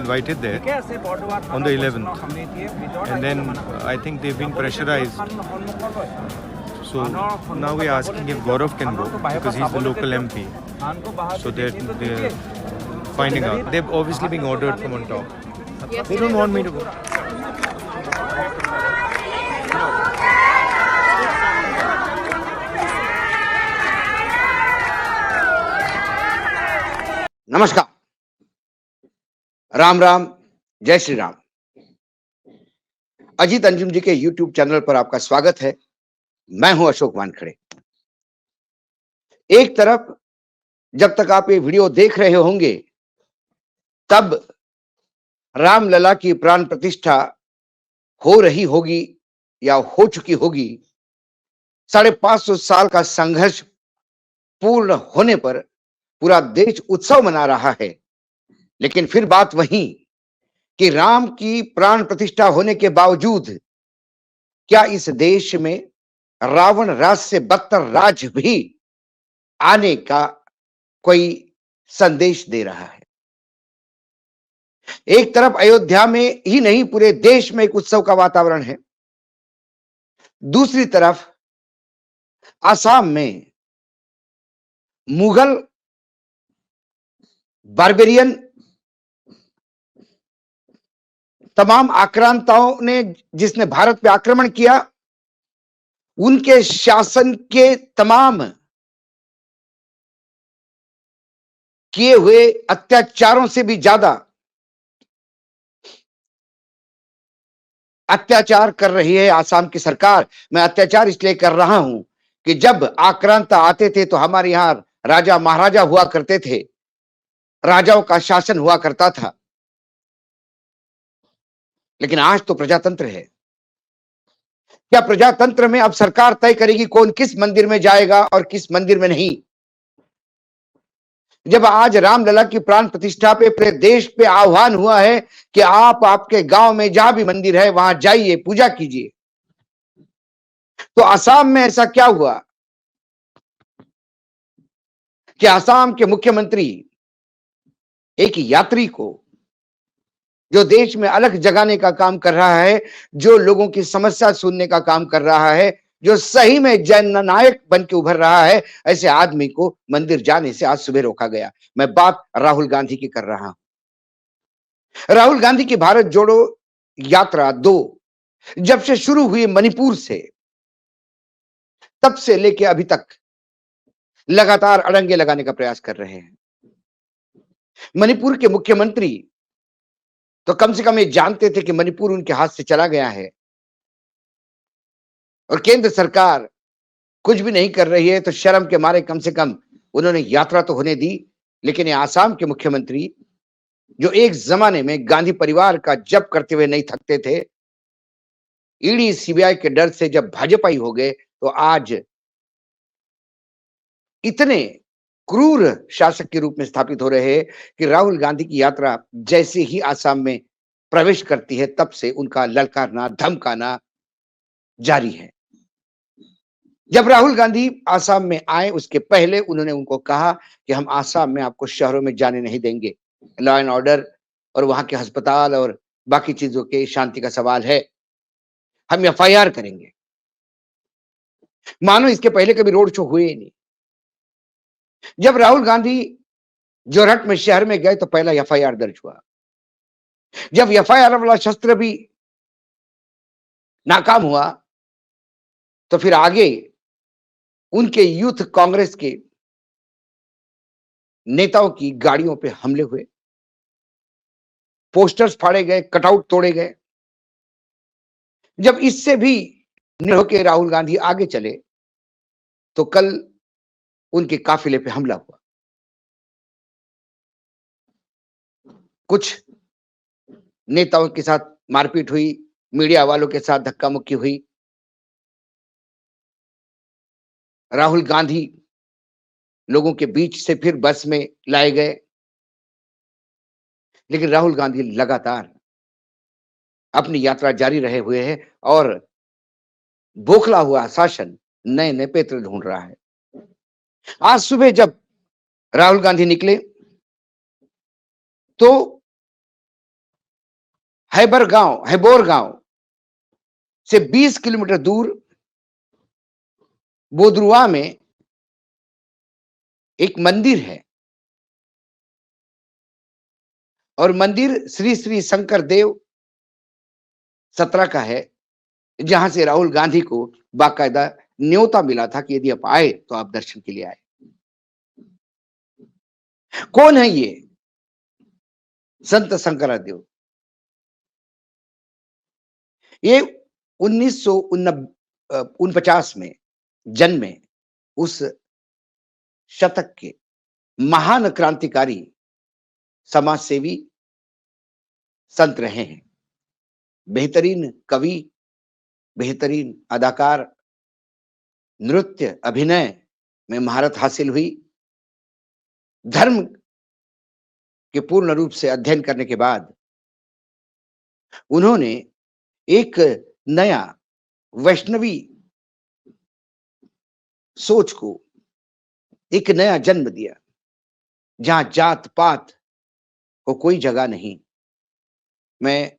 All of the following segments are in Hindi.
invited there on the 11th, and then I think they've been pressurized. So now we're asking if Gaurav can go because he's the local MP. So they're finding out. They're obviously being ordered from on top. They don't want me to go. नमस्कार, राम राम, जय श्री राम। अजीत अंजुम जी के YouTube चैनल पर आपका स्वागत है। मैं हूं अशोक वानखेड़े। एक तरफ जब तक आप ये वीडियो देख रहे होंगे तब रामलला की प्राण प्रतिष्ठा हो रही होगी या हो चुकी होगी। 550 साल का संघर्ष पूर्ण होने पर पूरा देश उत्सव मना रहा है, लेकिन फिर बात वही कि राम की प्राण प्रतिष्ठा होने के बावजूद क्या इस देश में रावण राज से बदतर राज भी आने का कोई संदेश दे रहा है। एक तरफ अयोध्या में ही नहीं पूरे देश में एक उत्सव का वातावरण है, दूसरी तरफ असम में मुगल बार्बेरियन तमाम आक्रांताओं ने जिसने भारत पे आक्रमण किया, उनके शासन के तमाम किए हुए अत्याचारों से भी ज्यादा अत्याचार कर रही है आसाम की सरकार। मैं अत्याचार इसलिए कर रहा हूं कि जब आक्रांता आते थे तो हमारे यहां राजा महाराजा हुआ करते थे, राजाओं का शासन हुआ करता था, लेकिन आज तो प्रजातंत्र है। क्या प्रजातंत्र में अब सरकार तय करेगी कौन किस मंदिर में जाएगा और किस मंदिर में नहीं? जब आज रामलला की प्राण प्रतिष्ठा पे पूरे देश पे आह्वान हुआ है कि आप आपके गांव में जहां भी मंदिर है वहां जाइए, पूजा कीजिए, तो असम में ऐसा क्या हुआ कि असम के मुख्यमंत्री एक यात्री को जो देश में अलग जगाने का काम कर रहा है, जो लोगों की समस्या सुनने का काम कर रहा है, जो सही में जननायक बन के उभर रहा है, ऐसे आदमी को मंदिर जाने से आज सुबह रोका गया। मैं बात राहुल गांधी की कर रहा हूं। राहुल गांधी की भारत जोड़ो यात्रा 2 जब से शुरू हुई मणिपुर से, तब से लेके अभी तक लगातार अड़ंगे लगाने का प्रयास कर रहे हैं। मणिपुर के मुख्यमंत्री तो कम से कम ये जानते थे कि मणिपुर उनके हाथ से चला गया है और केंद्र सरकार कुछ भी नहीं कर रही है, तो शर्म के मारे कम से कम उन्होंने यात्रा तो होने दी। लेकिन ये आसाम के मुख्यमंत्री जो एक जमाने में गांधी परिवार का जप करते हुए नहीं थकते थे, ईडी सीबीआई के डर से जब भाजपाई हो गए, तो आज इतने क्रूर शासक के रूप में स्थापित हो रहे हैं कि राहुल गांधी की यात्रा जैसे ही आसाम में प्रवेश करती है, तब से उनका ललकारना, धमकाना जारी है। जब राहुल गांधी आसाम में आए उसके पहले उन्होंने उनको कहा कि हम आसाम में आपको शहरों में जाने नहीं देंगे, लॉ एंड ऑर्डर और वहां के अस्पताल और बाकी चीजों के शांति का सवाल है, हम एफआईआर करेंगे। मानो इसके पहले कभी रोड शो हुए ही नहीं। जब राहुल गांधी जोरहट में शहर में गए तो पहला एफआईआर दर्ज हुआ। जब एफआईआर वाला शस्त्र भी नाकाम हुआ तो फिर आगे उनके यूथ कांग्रेस के नेताओं की गाड़ियों पे हमले हुए, पोस्टर्स फाड़े गए, कटआउट तोड़े गए। जब इससे भी निडर होकर राहुल गांधी आगे चले तो कल उनके काफिले पे हमला हुआ। कुछ नेताओं के साथ मारपीट हुई, मीडिया वालों के साथ धक्का मुक्की हुई। राहुल गांधी लोगों के बीच से फिर बस में लाए गए, लेकिन राहुल गांधी लगातार अपनी यात्रा जारी रहे हुए हैं और बौखला हुआ शासन नए नए पेत्र ढूंढ रहा है। आज सुबह जब राहुल गांधी निकले तो हैबोर गांव से 20 किलोमीटर दूर बोदरुआ में एक मंदिर है और मंदिर श्री श्री शंकर देव 17 का है, जहां से राहुल गांधी को बाकायदा न्योता मिला था कि यदि आप आए तो आप दर्शन के लिए आए। कौन है ये संत शंकरादेव? ये 1949 में जन्मे उस शतक के महान क्रांतिकारी समाज सेवी संत रहे हैं। बेहतरीन कवि, बेहतरीन अदाकार, नृत्य अभिनय में महारत हासिल हुई। धर्म के पूर्ण रूप से अध्ययन करने के बाद उन्होंने एक नया वैष्णवी सोच को एक नया जन्म दिया, जहां जात पात को कोई जगह नहीं। मैं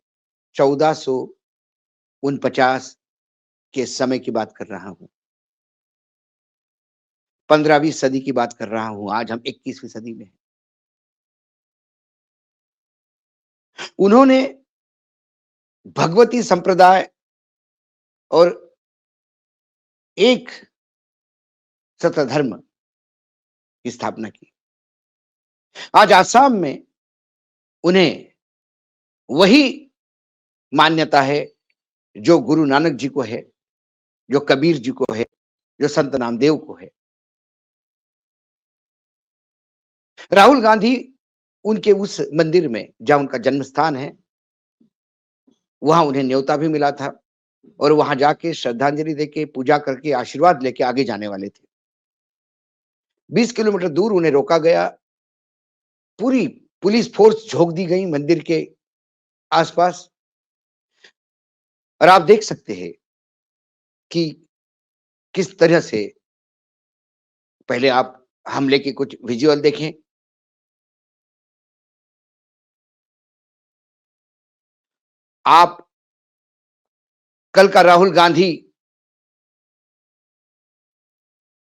1449 के समय की बात कर रहा हूं, 15वीं सदी की बात कर रहा हूं। आज हम 21वीं सदी में हैं। उन्होंने भगवती संप्रदाय और एक सतधर्म की स्थापना की। आज आसाम में उन्हें वही मान्यता है जो गुरु नानक जी को है, जो कबीर जी को है, जो संत नामदेव को है। राहुल गांधी उनके उस मंदिर में, जहां उनका जन्म स्थान है, वहां उन्हें न्योता भी मिला था और वहां जाके श्रद्धांजलि देके पूजा करके आशीर्वाद लेके आगे जाने वाले थे। 20 किलोमीटर दूर उन्हें रोका गया। पूरी पुलिस फोर्स झोंक दी गई मंदिर के आसपास। और आप देख सकते हैं कि किस तरह से, पहले आप हमले के कुछ विजुअल देखें। आप कल का राहुल गांधी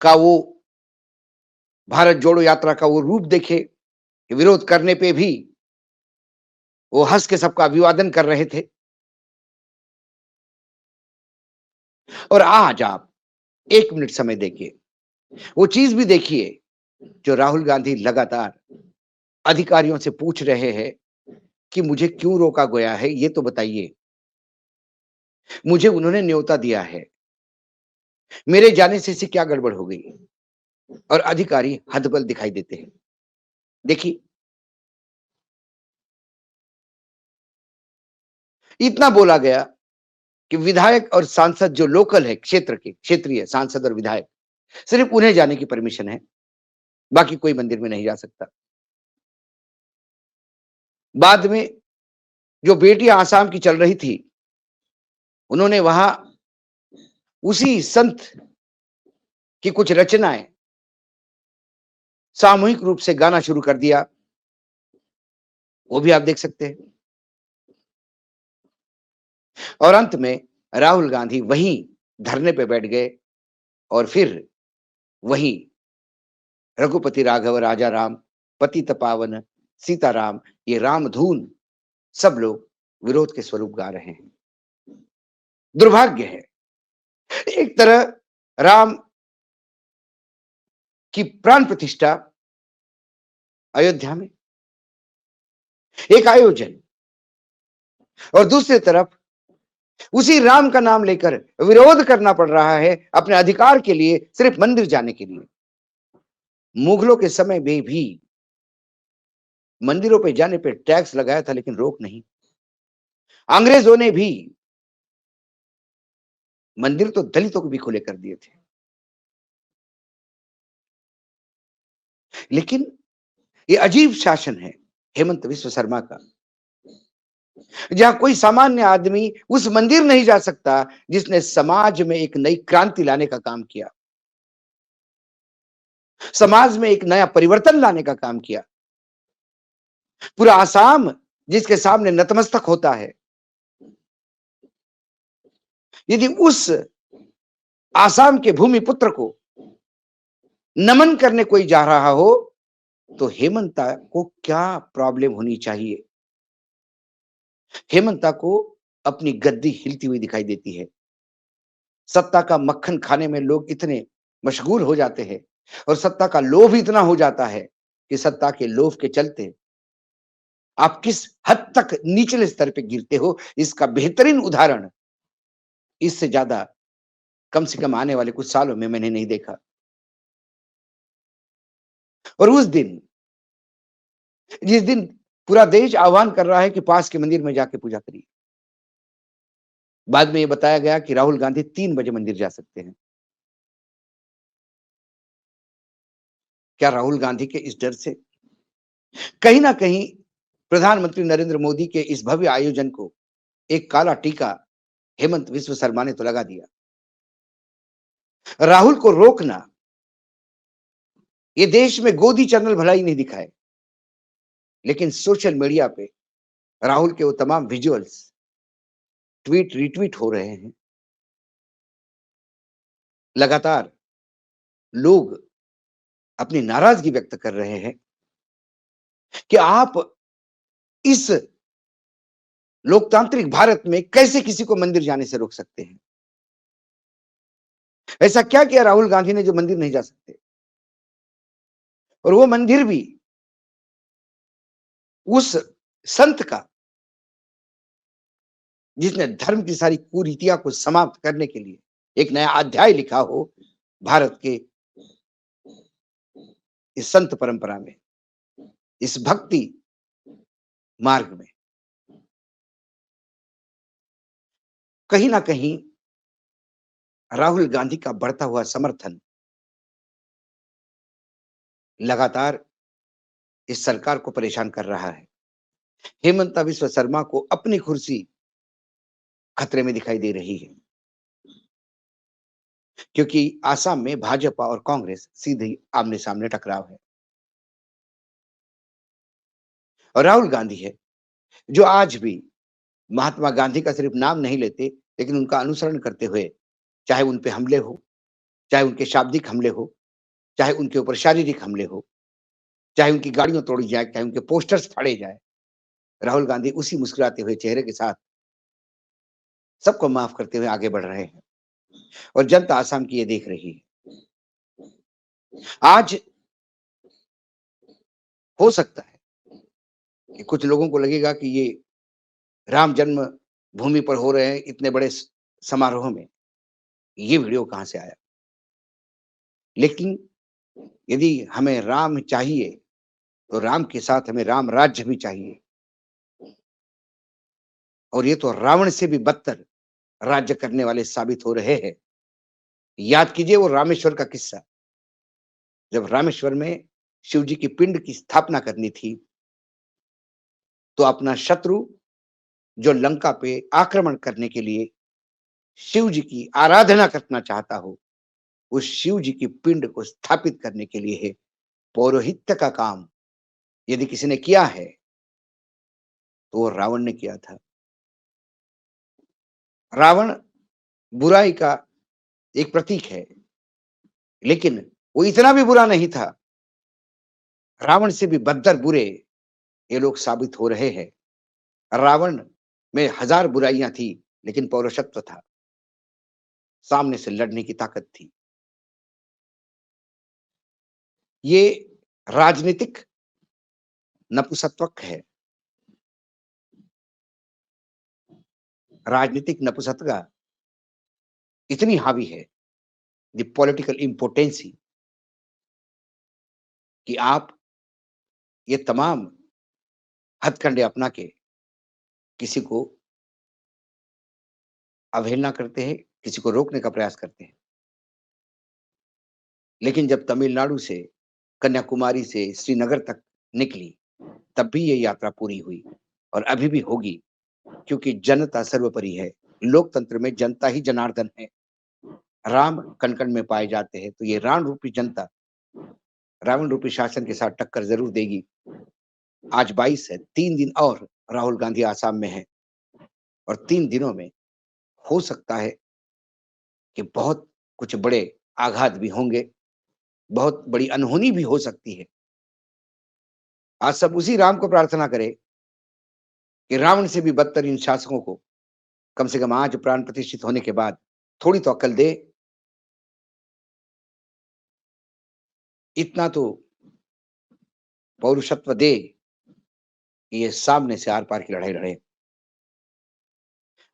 का वो भारत जोड़ो यात्रा का वो रूप देखे। विरोध करने पे भी वो हंस के सबका अभिवादन कर रहे थे। और आज आप 1 मिनट समय देखिए, वो चीज भी देखिए जो राहुल गांधी लगातार अधिकारियों से पूछ रहे हैं कि मुझे क्यों रोका गया है, ये तो बताइए। मुझे उन्होंने न्योता दिया है, मेरे जाने से इसे क्या गड़बड़ हो गई? और अधिकारी हतबल दिखाई देते हैं। देखिए, इतना बोला गया कि विधायक और सांसद जो लोकल है, क्षेत्र के क्षेत्रीय सांसद और विधायक, सिर्फ उन्हें जाने की परमिशन है, बाकी कोई मंदिर में नहीं जा सकता। बाद में जो बेटियां आसाम की चल रही थी, उन्होंने वहां उसी संत की कुछ रचनाएं सामूहिक रूप से गाना शुरू कर दिया। वो भी आप देख सकते हैं। और अंत में राहुल गांधी वहीं धरने पे बैठ गए और फिर वहीं रघुपति राघव राजा राम, पतित पावन सीताराम, ये राम धून सब लोग विरोध के स्वरूप गा रहे हैं। दुर्भाग्य है, एक तरह राम की प्राण प्रतिष्ठा अयोध्या में एक आयोजन, और दूसरी तरफ उसी राम का नाम लेकर विरोध करना पड़ रहा है अपने अधिकार के लिए, सिर्फ मंदिर जाने के लिए। मुगलों के समय में भी मंदिरों पे जाने पे टैक्स लगाया था, लेकिन रोक नहीं। अंग्रेजों ने भी मंदिर तो दलितों को भी खुले कर दिए थे। लेकिन ये अजीब शासन है हेमंत विश्व शर्मा का, जहां कोई सामान्य आदमी उस मंदिर नहीं जा सकता जिसने समाज में एक नई क्रांति लाने का काम किया, समाज में एक नया परिवर्तन लाने का काम किया। पूरा आसाम जिसके सामने नतमस्तक होता है, यदि उस आसाम के भूमिपुत्र को नमन करने कोई जा रहा हो तो हेमंता को क्या प्रॉब्लम होनी चाहिए? हेमंता को अपनी गद्दी हिलती हुई दिखाई देती है। सत्ता का मक्खन खाने में लोग इतने मशगूल हो जाते हैं और सत्ता का लोभ इतना हो जाता है कि सत्ता के लोभ के चलते आप किस हद तक निचले स्तर पे गिरते हो, इसका बेहतरीन उदाहरण इससे ज्यादा कम से कम आने वाले कुछ सालों में मैंने नहीं देखा। और उस दिन, जिस दिन पूरा देश आह्वान कर रहा है कि पास के मंदिर में जाके पूजा करिए, बाद में ये बताया गया कि राहुल गांधी 3 बजे मंदिर जा सकते हैं। क्या राहुल गांधी के इस डर से कहीं ना कहीं प्रधानमंत्री नरेंद्र मोदी के इस भव्य आयोजन को एक काला टीका हेमंत विश्व शर्मा ने तो लगा दिया? राहुल को रोकना, ये देश में गोदी चैनल भला ही नहीं दिखाए, लेकिन सोशल मीडिया पे राहुल के वो तमाम विजुअल्स ट्वीट रिट्वीट हो रहे हैं। लगातार लोग अपनी नाराजगी व्यक्त कर रहे हैं कि आप इस लोकतांत्रिक भारत में कैसे किसी को मंदिर जाने से रोक सकते हैं? ऐसा क्या किया राहुल गांधी ने जो मंदिर नहीं जा सकते? और वो मंदिर भी उस संत का जिसने धर्म की सारी कुरीतियां को समाप्त करने के लिए एक नया अध्याय लिखा हो भारत के इस संत परंपरा में, इस भक्ति मार्ग में। कहीं ना कहीं राहुल गांधी का बढ़ता हुआ समर्थन लगातार इस सरकार को परेशान कर रहा है। हेमंता विश्व शर्मा को अपनी कुर्सी खतरे में दिखाई दे रही है, क्योंकि आसाम में भाजपा और कांग्रेस सीधे आमने सामने टकराव है। और राहुल गांधी है जो आज भी महात्मा गांधी का सिर्फ नाम नहीं लेते, लेकिन उनका अनुसरण करते हुए, चाहे उन पे हमले हो, चाहे उनके शाब्दिक हमले हो, चाहे उनके ऊपर शारीरिक हमले हो, चाहे उनकी गाड़ियां तोड़ी जाए, चाहे उनके पोस्टर्स फाड़े जाए, राहुल गांधी उसी मुस्कुराते हुए चेहरे के साथ सबको माफ करते हुए आगे बढ़ रहे हैं। और जनता आसाम की ये देख रही है। आज हो सकता है कि कुछ लोगों को लगेगा कि ये राम जन्म भूमि पर हो रहे हैं इतने बड़े समारोह में ये वीडियो कहां से आया? लेकिन यदि हमें राम चाहिए तो राम के साथ हमें राम राज्य भी चाहिए। और ये तो रावण से भी बदतर राज्य करने वाले साबित हो रहे हैं। याद कीजिए वो रामेश्वर का किस्सा, जब रामेश्वर में शिव जी की पिंड की स्थापना करनी थी तो अपना शत्रु जो लंका पे आक्रमण करने के लिए शिव जी की आराधना करना चाहता हो, उस शिव जी की पिंड को स्थापित करने के लिए है पौरोहित्य का काम यदि किसी ने किया है तो वो रावण ने किया था। रावण बुराई का एक प्रतीक है, लेकिन वो इतना भी बुरा नहीं था। रावण से भी बदतर बुरे ये लोग साबित हो रहे हैं। रावण में हजार बुराइयां थी, लेकिन पौरुषत्व था, सामने से लड़ने की ताकत थी। ये राजनीतिक नपुंसकत्व है। राजनीतिक नपुंसकता इतनी हावी है, द पॉलिटिकल इम्पोर्टेंसी, कि आप ये तमाम हथकंडे अपना के किसी को अवहेलना करते हैं, किसी को रोकने का प्रयास करते हैं। लेकिन जब तमिलनाडु से, कन्याकुमारी से श्रीनगर तक निकली, तब भी ये यात्रा पूरी हुई और अभी भी होगी, क्योंकि जनता सर्वोपरि है। लोकतंत्र में जनता ही जनार्दन है। राम कण-कण में पाए जाते हैं, तो ये राम रूपी जनता रावण रूपी शासन के साथ टक्कर जरूर देगी। आज 22 है, 3 दिन और राहुल गांधी आसाम में है और 3 दिनों में हो सकता है कि बहुत कुछ बड़े आघात भी होंगे, बहुत बड़ी अनहोनी भी हो सकती है। आज सब उसी राम को प्रार्थना करें कि रावण से भी बदतर इन शासकों को कम से कम आज प्राण प्रतिष्ठित होने के बाद थोड़ी तो अक्ल दे। इतना तो पौरुषत्व दे कि ये सामने से आर पार की लड़ाई लड़े।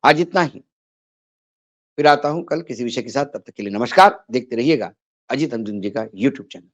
आज इतना ही। फिर आता हूं कल किसी विषय के साथ। तब तक के लिए नमस्कार। देखते रहिएगा अजीत अंजुन जी का यूट्यूब चैनल।